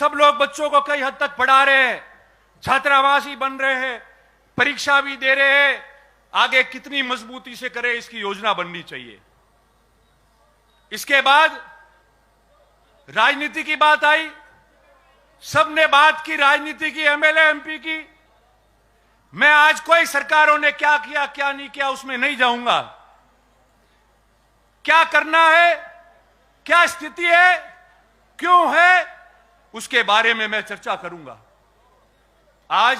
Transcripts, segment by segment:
सब लोग बच्चों को कई हद तक पढ़ा रहे हैं, छात्रावास ही बन रहे हैं, परीक्षा भी दे रहे हैं। आगे कितनी मजबूती से करें, इसकी योजना बननी चाहिए। इसके बाद राजनीति की बात आई। सबने बात की राजनीति की, एमएलए एमपी की। मैं आज कोई सरकारों ने क्या किया क्या नहीं किया उसमें नहीं जाऊंगा। क्या करना है, क्या स्थिति है, क्यों है, उसके बारे में मैं चर्चा करूंगा। आज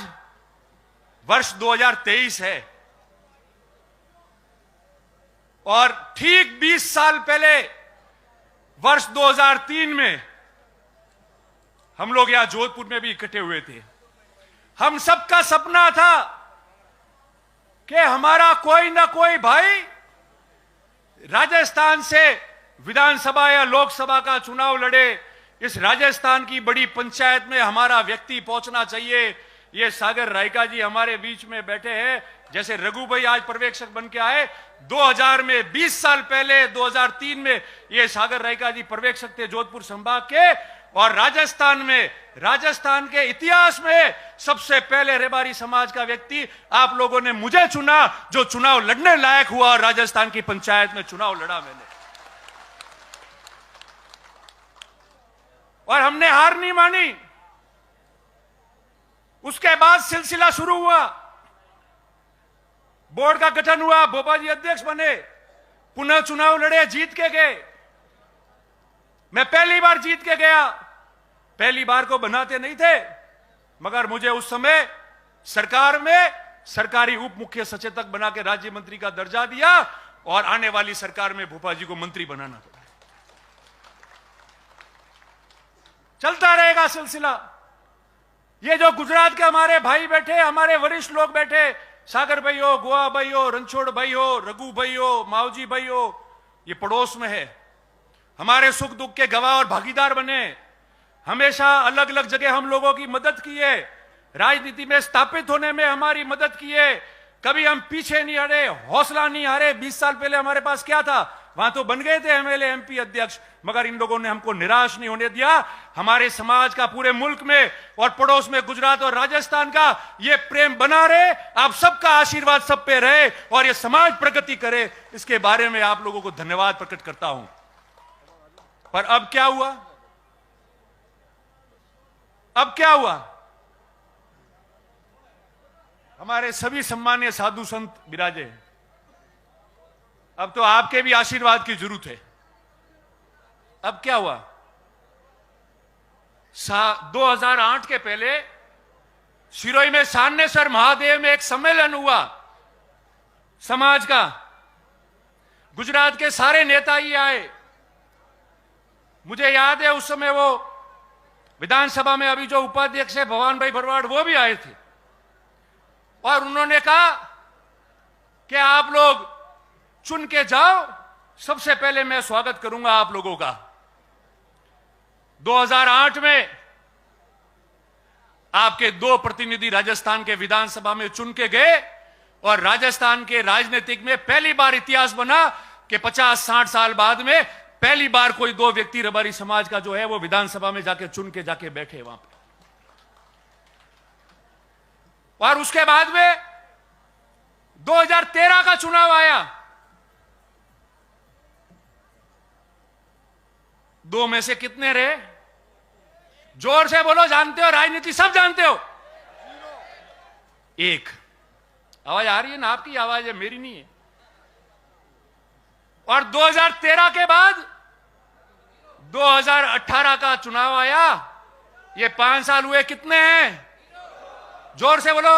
वर्ष 2023 है और ठीक 20 साल पहले वर्ष 2003 में हम लोग यहां जोधपुर में भी इकट्ठे हुए थे। हम सबका सपना था कि हमारा कोई ना कोई भाई राजस्थान से विधानसभा या लोकसभा का चुनाव लड़े। इस राजस्थान की बड़ी पंचायत में हमारा व्यक्ति पहुंचना चाहिए। ये सागर रायका जी हमारे बीच में बैठे हैं, जैसे रघु भाई आज पर्यवेक्षक बन के आए। 2000 में 20 साल पहले 2003 में ये सागर रायका जी पर्यवेक्षक थे जोधपुर संभाग के। और राजस्थान के इतिहास में सबसे पहले रेबारी समाज का व्यक्ति आप लोगों ने मुझे चुना, जो चुनाव लड़ने लायक हुआ और राजस्थान की पंचायत में चुनाव लड़ा मैंने। और हमने हार नहीं मानी। उसके बाद सिलसिला शुरू हुआ, बोर्ड का गठन हुआ, भोपा जी अध्यक्ष बने, पुनः चुनाव लड़े, जीत के गए। मैं पहली बार जीत के गया। पहली बार को बनाते नहीं थे, मगर मुझे उस समय सरकार में सरकारी उप मुख्य सचेतक बना के राज्य मंत्री का दर्जा दिया और आने वाली सरकार में भोपा जी को मंत्री बनाना पड़ा। चलता रहेगा सिलसिला। ये जो गुजरात के हमारे भाई बैठे, हमारे वरिष्ठ लोग बैठे, सागर भाई हो, गोवा भाई हो, रणछोड़ भाई हो, रघु भाई हो, मावजी भाई हो, ये पड़ोस में है। हमारे सुख दुख के गवाह और भागीदार बने। हमेशा अलग अलग जगह हम लोगों की मदद की है, राजनीति में स्थापित होने में हमारी मदद की है। कभी हम पीछे नहीं हटे, हौसला नहीं हारे। 20 साल पहले हमारे पास क्या था, वहां तो बन गए थे एमएलए एमपी अध्यक्ष, मगर इन लोगों ने हमको निराश नहीं होने दिया। हमारे समाज का पूरे मुल्क में और पड़ोस में गुजरात और राजस्थान का ये प्रेम बना रहे। आप सबका आशीर्वाद सब पे रहे और ये समाज प्रगति करे, इसके बारे में आप लोगों को धन्यवाद प्रकट करता हूं। पर अब क्या हुआ, अब क्या हुआ? हमारे सभी सम्मानीय साधु संत विराजे हैं। अब तो आपके भी आशीर्वाद की जरूरत है। अब क्या हुआ? 2008 के पहले सिरोही में सान्नेसर महादेव में एक सम्मेलन हुआ समाज का। गुजरात के सारे नेता ही आए। मुझे याद है उस समय वो विधानसभा में अभी जो उपाध्यक्ष है भवान भाई भरवाड़, वो भी आए थे और उन्होंने कहा कि आप लोग चुन के जाओ, सबसे पहले मैं स्वागत करूंगा आप लोगों का। 2008 में आपके 2 प्रतिनिधि राजस्थान के विधानसभा में चुन के गए और राजस्थान के राजनीतिक में पहली बार इतिहास बना कि 50-60 साल बाद में पहली बार कोई 2 व्यक्ति रबारी समाज का जो है वो विधानसभा में जाके चुन के जाके बैठे वहां पे। और उसके बाद में 2013 का चुनाव आया। 2 में से कितने रहे? जोर से बोलो, जानते हो राजनीति सब जानते हो। 1 आवाज आ रही है ना? आपकी आवाज है, मेरी नहीं है। और 2013 के बाद 2018 का चुनाव आया। ये 5 साल हुए, कितने हैं? जोर से बोलो,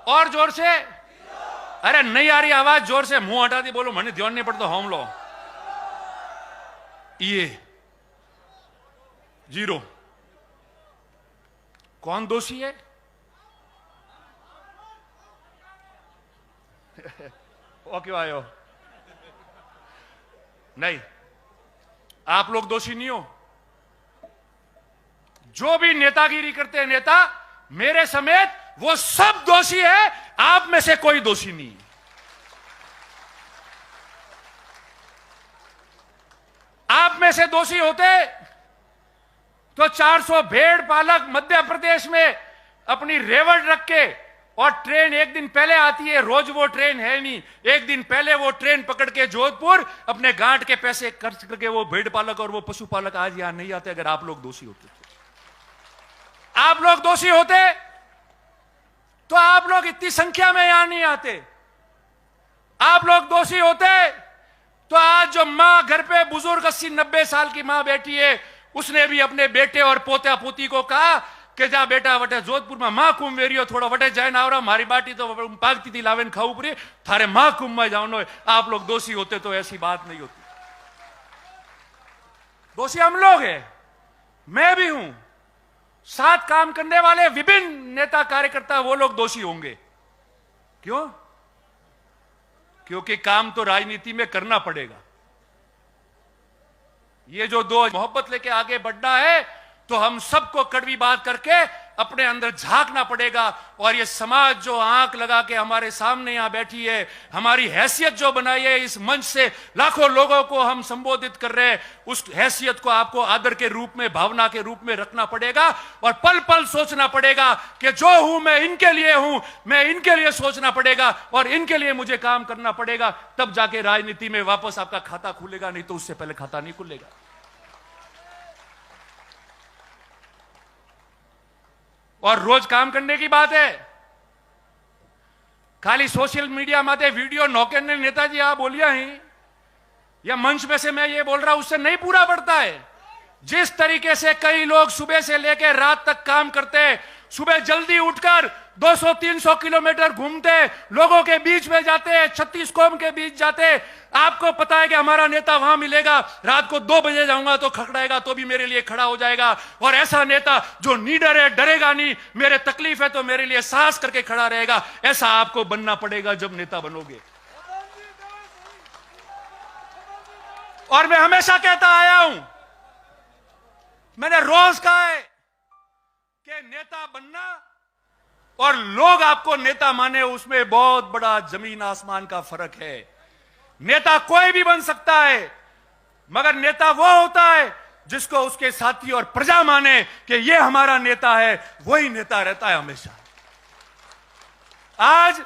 और जोर से। अरे नहीं आ रही आवाज, जोर से। मुंह हटा दी, बोलो, मैंने ध्यान नहीं पड़ता। हम लो ये 0। कौन दोषी है? ओ क्यों आए हो? नहीं, आप लोग दोषी नहीं हो। जो भी नेतागिरी करते हैं नेता, मेरे समेत, वो सब दोषी है। आप में से कोई दोषी नहीं है। आप में से दोषी होते तो 400 भेड़ पालक मध्य प्रदेश में अपनी रेवड़ रख के, और ट्रेन एक दिन पहले आती है, रोज वो ट्रेन है नहीं, एक दिन पहले वो ट्रेन पकड़ के जोधपुर अपने गांठ के पैसे खर्च करके वो भेड़ पालक और वो पशुपालक आज यहां नहीं आते। अगर आप लोग दोषी होते, आप लोग दोषी होते तो आप लोग इतनी संख्या में यहां नहीं आते। आप लोग दोषी होते तो आज जो मां घर पे बुजुर्ग 80-90 साल की मां बैठी है, उसने भी अपने बेटे और पोता पोती को कहा कि जा बेटा वटे जोधपुर में मां कुंभ वेरियो थोड़ा वटे जाए ना आवरा, मारी बाटी तो पागती थी लावेन खाऊ पूरी थारे मां कुंभ में जाओ। आप लोग दोषी होते तो ऐसी बात नहीं होती। दोषी हम लोग हैं, मैं भी हूं, साथ काम करने वाले विभिन्न नेता कार्यकर्ता वो लोग दोषी होंगे। क्यों? क्योंकि काम तो राजनीति में करना पड़ेगा। ये जो दो मोहब्बत लेके आगे बढ़ना है तो हम सबको कड़वी बात करके अपने अंदर झांकना पड़ेगा। और ये समाज जो आंख लगा के हमारे सामने यहां बैठी है, हमारी हैसियत जो बनाई है, इस मंच से लाखों लोगों को हम संबोधित कर रहे हैं, उस हैसियत को आपको आदर के रूप में, भावना के रूप में रखना पड़ेगा और पल पल सोचना पड़ेगा कि जो हूं मैं इनके लिए हूं, मैं इनके लिए सोचना पड़ेगा और इनके लिए मुझे काम करना पड़ेगा। तब जाके राजनीति में वापस आपका खाता खुलेगा, नहीं तो उससे पहले खाता नहीं खुलेगा। और रोज काम करने की बात है, खाली सोशल मीडिया माते वीडियो नौके ने नेताजी आप बोलिया ही या मंच में से मैं ये बोल रहा हूं, उससे नहीं पूरा पड़ता है। जिस तरीके से कई लोग सुबह से लेकर रात तक काम करते हैं, सुबह जल्दी उठकर 200-300 किलोमीटर घूमते, लोगों के बीच में जाते, 36 कौम के बीच जाते। आपको पता है कि हमारा नेता वहां मिलेगा, रात को 2 बजे जाऊंगा तो खड़खड़ाएगा तो भी मेरे लिए खड़ा हो जाएगा। और ऐसा नेता जो निडर है, डरेगा नहीं, मेरे तकलीफ है तो मेरे लिए साहस करके खड़ा रहेगा, ऐसा आपको बनना पड़ेगा जब नेता बनोगे। और मैं हमेशा कहता आया हूं, मैंने रोज कहा है कि नेता बनना और लोग आपको नेता माने, उसमें बहुत बड़ा जमीन आसमान का फर्क है। नेता कोई भी बन सकता है, मगर नेता वो होता है जिसको उसके साथी और प्रजा माने कि ये हमारा नेता है, वही नेता रहता है हमेशा। आज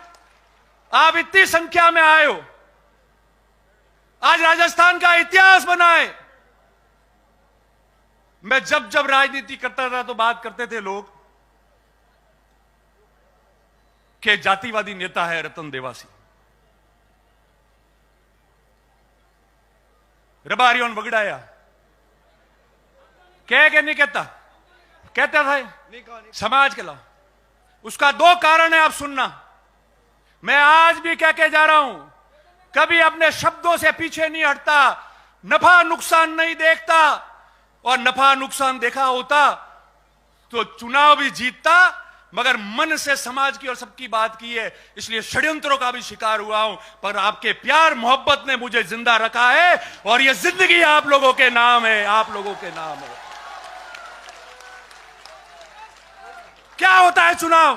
आप इतनी संख्या में आए हो, आज राजस्थान का इतिहास बना है। मैं जब जब राजनीति करता था तो बात करते थे लोग कि जातिवादी नेता है रतन देवासी, रबारियों वगड़ाया, कह के नहीं कहता, कहता था समाज के लाओ। उसका 2 कारण है, आप सुनना। मैं आज भी कह के जा रहा हूं, कभी अपने शब्दों से पीछे नहीं हटता, नफा नुकसान नहीं देखता, और नफा नुकसान देखा होता तो चुनाव भी जीतता, मगर मन से समाज की और सबकी बात की है, इसलिए षड्यंत्रों का भी शिकार हुआ हूं। पर आपके प्यार मोहब्बत ने मुझे जिंदा रखा है और यह जिंदगी आप लोगों के नाम है, आप लोगों के नाम है। क्या होता है चुनाव?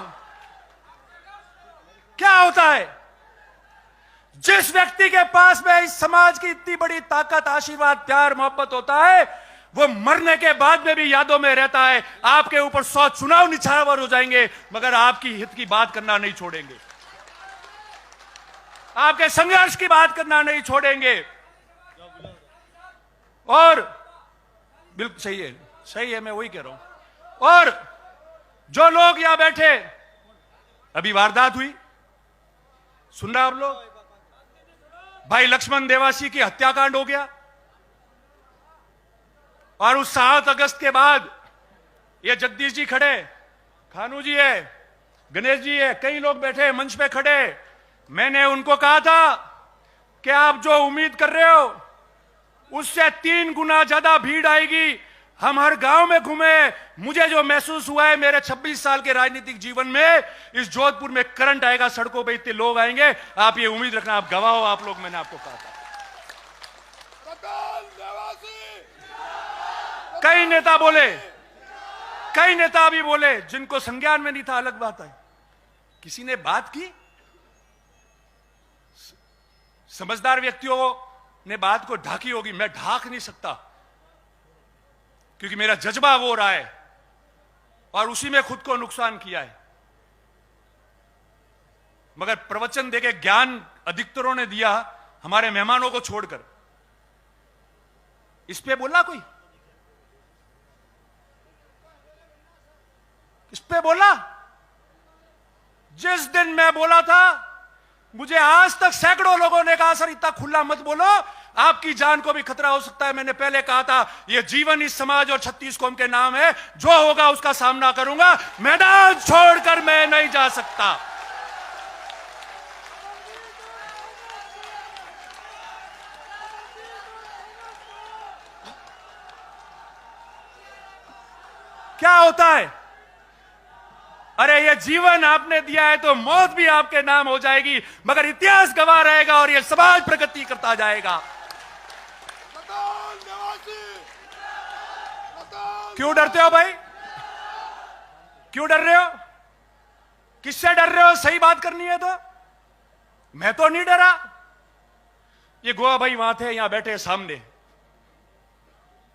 क्या होता है? जिस व्यक्ति के पास में इस समाज की इतनी बड़ी ताकत, आशीर्वाद, प्यार, मोहब्बत होता है, वो मरने के बाद में भी यादों में रहता है। आपके ऊपर 100 चुनाव निछावर हो जाएंगे, मगर आपकी हित की बात करना नहीं छोड़ेंगे, आपके संघर्ष की बात करना नहीं छोड़ेंगे। और बिल्कुल सही है, सही है, मैं वही कह रहा हूं। और जो लोग यहां बैठे, अभी वारदात हुई, सुन रहे आप लोग, भाई लक्ष्मण देवासी की हत्याकांड हो गया, और उस 7 अगस्त के बाद ये जगदीश जी खड़े, खानू जी है, गणेश जी है, कई लोग बैठे मंच पे खड़े। मैंने उनको कहा था कि आप जो उम्मीद कर रहे हो उससे 3 गुना ज्यादा भीड़ आएगी। हम हर गांव में घूमे, मुझे जो महसूस हुआ है मेरे 26 साल के राजनीतिक जीवन में, इस जोधपुर में करंट आएगा, सड़कों पे इतने लोग आएंगे, आप ये उम्मीद रखना, आप गवाह हो आप लोग। मैंने आपको कहा था। कई नेता बोले, कई नेता भी बोले, जिनको संज्ञान में नहीं था, अलग बात है। किसी ने बात की, समझदार व्यक्तियों ने बात को ढाकी होगी, मैं ढाक नहीं सकता। क्योंकि मेरा जज्बा वो रहा है और उसी में खुद को नुकसान किया है। मगर प्रवचन देके ज्ञान अधिकतरों ने दिया, हमारे मेहमानों को छोड़कर। इस पे बोला कोई? इस पे बोला? जिस दिन मैं बोला था, मुझे आज तक सैकड़ों लोगों ने कहा सर इतना खुला मत बोलो, आपकी जान को भी खतरा हो सकता है। मैंने पहले कहा था यह जीवन इस समाज और 36 कौम के नाम है, जो होगा उसका सामना करूंगा, मैदान छोड़कर मैं नहीं जा सकता। क्या होता है? अरे ये जीवन आपने दिया है तो मौत भी आपके नाम हो जाएगी, मगर इतिहास गवाह रहेगा और ये समाज प्रगति करता जाएगा। क्यों डरते हो भाई? क्यों डर रहे हो? किससे डर रहे हो? सही बात करनी है तो। मैं तो नहीं डरा। ये गोवा भाई वहां थे, यहां बैठे सामने।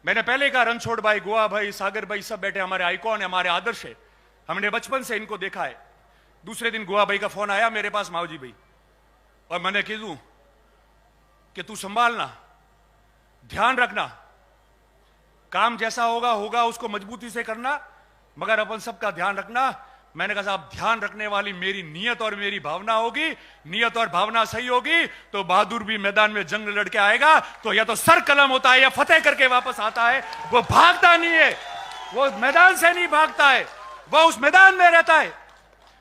मैंने पहले कहा रणछोड़ भाई, गोवा भाई, सागर भाई सब बैठे, हमारे आइकॉन है, हमारे आदर्श है, हमने बचपन से इनको देखा है। दूसरे दिन गोवा भाई का फोन आया मेरे पास, मावजी भाई, और मैंने कह दूं कि तू संभालना, ध्यान रखना, काम जैसा होगा होगा, उसको मजबूती से करना, मगर अपन सबका ध्यान रखना। मैंने कहा साहब ध्यान रखने वाली मेरी नियत और मेरी भावना होगी, नियत और भावना सही होगी तो बहादुर भी मैदान में जंग लड़ के आएगा, तो या तो सर कलम होता है या फतेह करके वापस आता है। वो भागता नहीं है, वो मैदान से नहीं भागता है, वो उस मैदान में रहता है।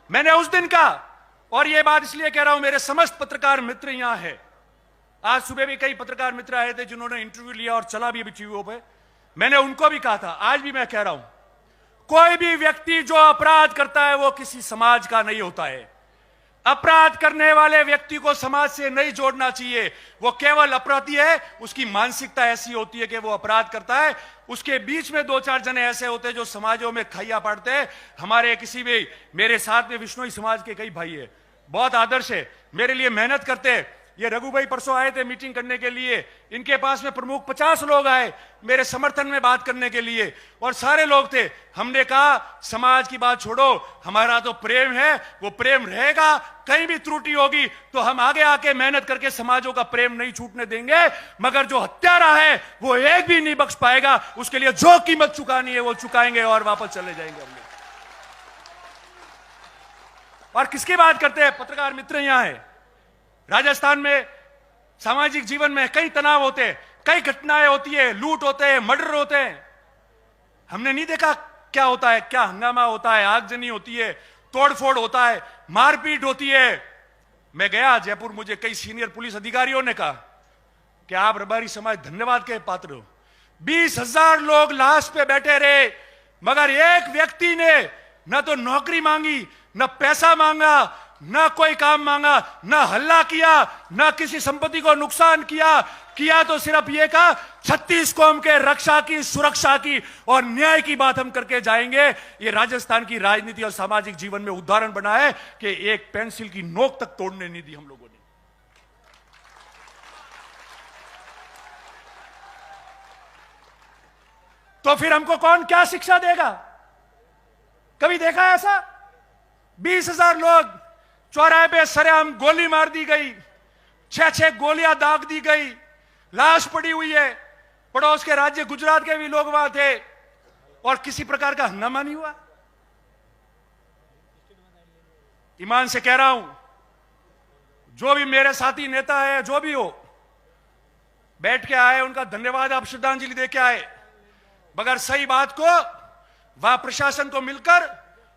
मैंने उस दिन कहा, और ये बात इसलिए कह रहा हूं, मेरे समस्त पत्रकार मित्र यहां है। आज सुबह भी कई पत्रकार मित्र आए थे जिन्होंने इंटरव्यू लिया और चला भी टीवी पे। मैंने उनको भी कहा था, आज भी मैं कह रहा हूं, कोई भी व्यक्ति जो अपराध करता है वो किसी समाज का नहीं होता है। अपराध करने वाले व्यक्ति को समाज से नहीं जोड़ना चाहिए, वो केवल अपराधी है। उसकी मानसिकता ऐसी होती है कि वो अपराध करता है, उसके बीच में दो चार जने ऐसे होते हैं जो समाजों में खैया पाड़ते हैं। हमारे किसी भी, मेरे साथ में विश्नोई समाज के कई भाई है, बहुत आदर्श है, मेरे लिए मेहनत करते हैं। ये रघु भाई परसों आए थे मीटिंग करने के लिए, इनके पास में प्रमुख 50 लोग आए मेरे समर्थन में बात करने के लिए, और सारे लोग थे। हमने कहा समाज की बात छोड़ो, हमारा तो प्रेम है, वो प्रेम रहेगा। कहीं भी त्रुटि होगी तो हम आगे आके मेहनत करके समाजों का प्रेम नहीं छूटने देंगे, मगर जो हत्यारा है वो एक भी नहीं बख्श पाएगा। उसके लिए जो कीमत चुकानी है वो चुकाएंगे और वापस चले जाएंगे हम लोग। और किसकी बात करते हैं? पत्रकार मित्र यहां है। राजस्थान में सामाजिक जीवन में कई तनाव होते हैं, कई घटनाएं होती है, लूट होते हैं, मर्डर होते हैं। हमने नहीं देखा क्या होता है, क्या हंगामा होता है, आगजनी होती है, तोड़फोड़ होता है, मारपीट होती है। मैं गया जयपुर, मुझे कई सीनियर पुलिस अधिकारियों ने कहा कि आप रबारी समाज धन्यवाद के पात्र हो। 20,000 लोग लाश पे बैठे रहे, मगर एक व्यक्ति ने न तो नौकरी मांगी, न पैसा मांगा, ना कोई काम मांगा, ना हल्ला किया, ना किसी संपत्ति को नुकसान किया तो सिर्फ ये कहा 36 कौम के रक्षा की, सुरक्षा की और न्याय की बात हम करके जाएंगे। ये राजस्थान की राजनीति और सामाजिक जीवन में उदाहरण बना है कि एक पेंसिल की नोक तक तोड़ने नहीं दी हम लोगों ने। तो फिर हमको कौन क्या शिक्षा देगा? कभी देखा ऐसा? 20,000 लोग चौराहे पे सरेआम गोली मार दी गई, 6-6 गोलियां दाग दी गई, लाश पड़ी हुई है। पड़ोस के राज्य गुजरात के भी लोग वहां थे और किसी प्रकार का हंगामा नहीं हुआ। ईमान से कह रहा हूं, जो भी मेरे साथी नेता है, जो भी हो, बैठ के आए उनका धन्यवाद, आप श्रद्धांजलि दे के आए, मगर सही बात को वहां प्रशासन को मिलकर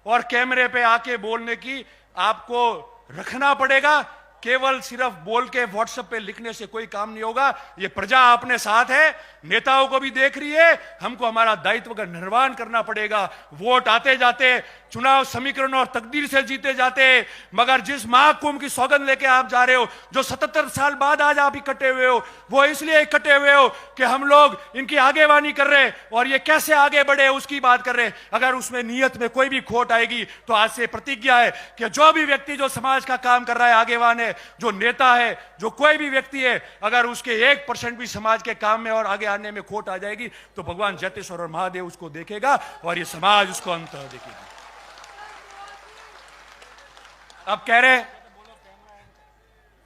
और कैमरे पे आके बोलने की आपको रखना पड़ेगा। केवल सिर्फ बोल के व्हाट्सएप पे लिखने से कोई काम नहीं होगा। ये प्रजा अपने साथ है, नेताओं को भी देख रही है, हमको हमारा दायित्व का निर्वहन करना पड़ेगा। वोट आते जाते चुनाव समीकरण और तकदीर से जीते जाते, मगर जिस महाकुंभ की सौगंध लेके आप जा रहे हो, जो 77 साल बाद आज आप इकट्ठे हुए हो, वो इसलिए इकट्ठे हुए हो कि हम लोग इनकी आगेवानी कर रहे हैं और ये कैसे आगे बढ़े उसकी बात कर रहे हैं। अगर उसमें नीयत में कोई भी खोट आएगी तो आज से प्रतिज्ञा है कि जो भी व्यक्ति जो समाज का काम कर रहा है, आगेवान है, जो नेता है, जो कोई भी व्यक्ति है, अगर उसके 1% भी समाज के काम में और आगे आने में खोट आ जाएगी तो भगवान जैतेश्वर और महादेव उसको देखेगा और ये समाज उसको अंत देखेगी। अब कह रहे,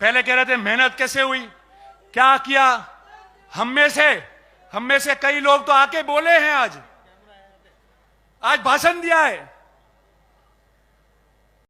पहले कह रहे थे मेहनत कैसे हुई, क्या किया। हम में से कई लोग तो आके बोले हैं, आज भाषण दिया है